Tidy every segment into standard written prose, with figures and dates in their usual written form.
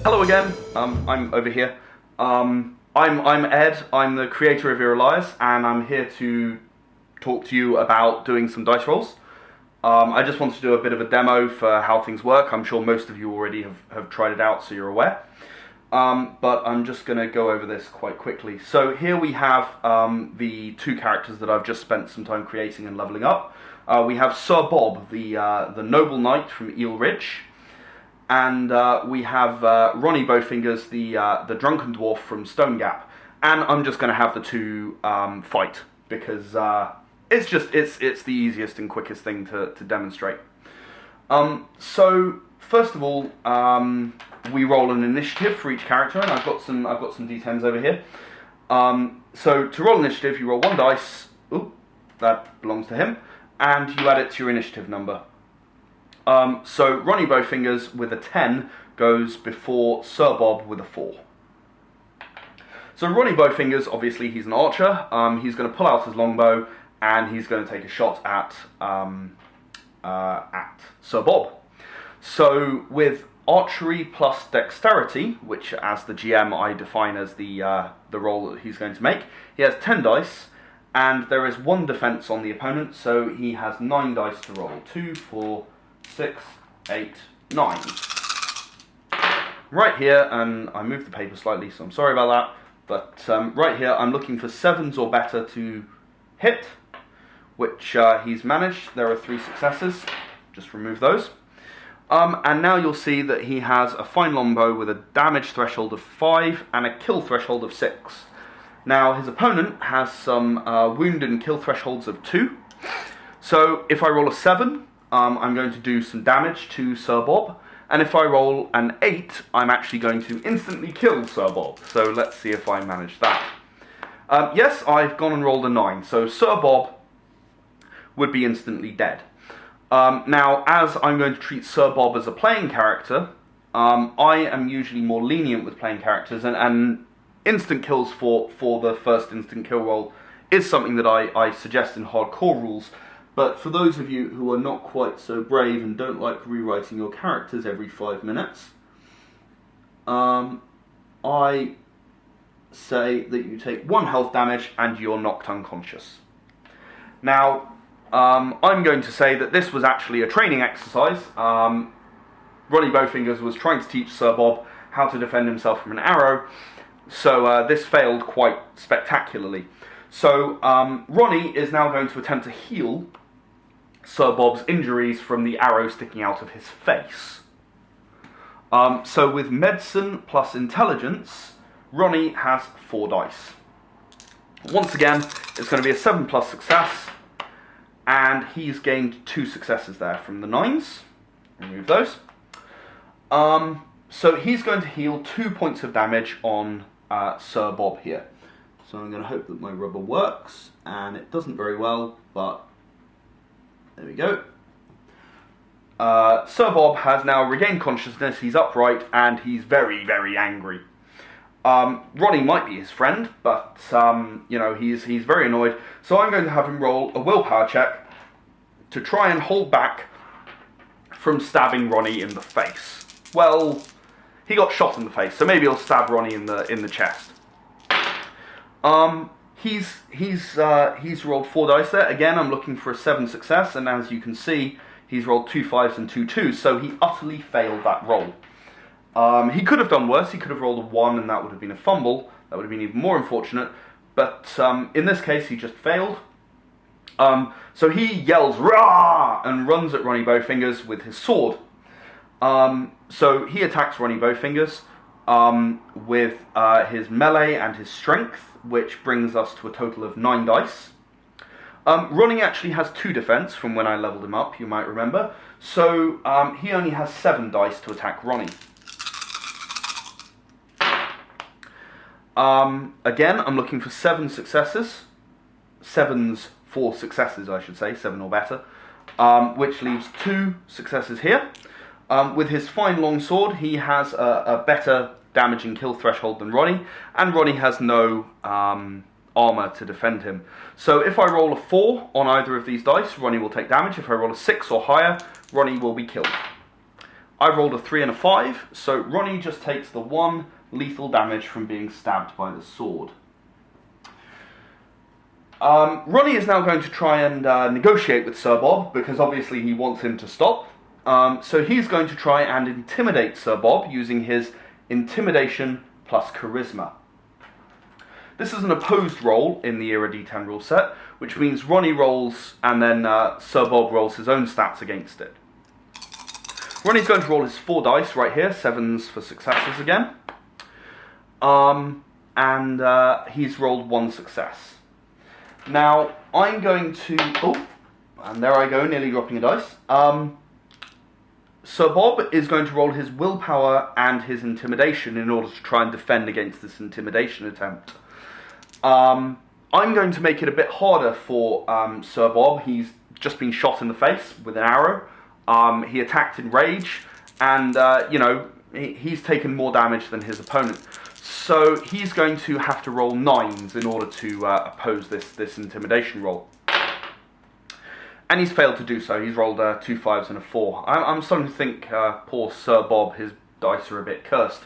Hello again. I'm over here. I'm Ed. I'm the creator of Lyres, and I'm here to talk to you about doing some dice rolls. I just wanted to do a bit of a demo for how things work. I'm sure most of you already have tried it out, so you're aware. But I'm just going to go over this quite quickly. So here we have the two characters that I've just spent some time creating and leveling up. We have Sir Bob, the noble knight from Eel Ridge. And we have Ronnie Bowfingers, the drunken dwarf from Stone Gap, and I'm just going to have the two fight because it's the easiest and quickest thing to demonstrate. So first of all, we roll an initiative for each character, and I've got some d10s over here. So to roll initiative, you roll one dice. Ooh, that belongs to him, and you add it to your initiative number. So Ronnie Bowfingers with a 10 goes before Sir Bob with a 4. So Ronnie Bowfingers, obviously he's an archer, he's going to pull out his longbow and he's going to take a shot at Sir Bob. So with archery plus dexterity, which as the GM I define as the roll that he's going to make, he has 10 dice. And there is one defense on the opponent, so he has 9 dice to roll. 2, 4, 6, 8, 9. Right here, and I moved the paper slightly, so I'm sorry about that, but right here I'm looking for 7s or better to hit, which he's managed. There are 3 successes, just remove those. And now you'll see that he has a fine longbow with a damage threshold of 5 and a kill threshold of 6. Now his opponent has some wound and kill thresholds of 2, so if I roll a 7, I'm going to do some damage to Sir Bob, and if I roll an 8, I'm actually going to instantly kill Sir Bob. So let's see if I manage that. Yes, I've gone and rolled a 9, so Sir Bob would be instantly dead. Now, as I'm going to treat Sir Bob as a playing character, I am usually more lenient with playing characters, and instant kills for the first instant kill roll is something that I suggest in hardcore rules. But for those of you who are not quite so brave and don't like rewriting your characters every 5 minutes, I say that you take 1 health damage and you're knocked unconscious. Now, I'm going to say that this was actually a training exercise. Ronnie Bowfingers was trying to teach Sir Bob how to defend himself from an arrow, so this failed quite spectacularly. So Ronnie is now going to attempt to heal Sir Bob's injuries from the arrow sticking out of his face. So with medicine plus intelligence, Ronnie has 4 dice. Once again, it's going to be a 7 plus success, and he's gained 2 successes there from the 9s. Remove those. So he's going to heal 2 points of damage on Sir Bob here. So I'm going to hope that my rubber works, and it doesn't very well, but there we go. Sir Bob has now regained consciousness, he's upright, and he's very, very angry. Ronnie might be his friend, but he's very annoyed, so I'm going to have him roll a willpower check to try and hold back from stabbing Ronnie in the face. Well, he got shot in the face, so maybe he'll stab Ronnie in the chest. He's rolled 4 dice there. Again, I'm looking for a 7 success, and as you can see, he's rolled 2 5s and 2 2s, so he utterly failed that roll. He could have done worse. He could have rolled a 1, and that would have been a fumble. That would have been even more unfortunate. But in this case, he just failed. So he yells, "Rah!" and runs at Ronnie Bowfingers with his sword. So he attacks Ronnie Bowfingers with his melee and his strength, which brings us to a total of 9 dice. Ronnie actually has 2 defense from when I leveled him up, you might remember. So he only has 7 dice to attack Ronnie. Again, I'm looking for 7 successes. 7s for successes, I should say, 7 or better. Which leaves 2 successes here. With his fine long sword, he has a better damage and kill threshold than Ronnie, and Ronnie has no armor to defend him. So if I roll a 4 on either of these dice, Ronnie will take damage. If I roll a 6 or higher, Ronnie will be killed. I've rolled a 3 and a 5, so Ronnie just takes the 1 lethal damage from being stabbed by the sword. Ronnie is now going to try and negotiate with Sir Bob, because obviously he wants him to stop. So he's going to try and intimidate Sir Bob using his Intimidation plus Charisma. This is an opposed roll in the Era D10 rule set, which means Ronnie rolls and then Sir Bob rolls his own stats against it. Ronnie's going to roll his 4 dice right here, 7s for successes again. He's rolled 1 success. Now, I'm going to... Oh, and there I go, nearly dropping a dice. Sir Bob is going to roll his willpower and his intimidation in order to try and defend against this intimidation attempt. I'm going to make it a bit harder for Sir Bob. He's just been shot in the face with an arrow. He attacked in rage, and, he's taken more damage than his opponent. So he's going to have to roll 9s in order to oppose this intimidation roll. And he's failed to do so. He's rolled 2 5s and a 4. I'm starting to think poor Sir Bob, his dice are a bit cursed.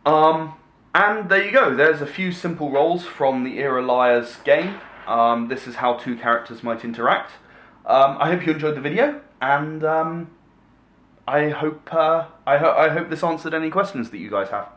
And there you go. There's a few simple rolls from the Era Lyres game. This is how 2 characters might interact. I hope you enjoyed the video, and I hope this answered any questions that you guys have.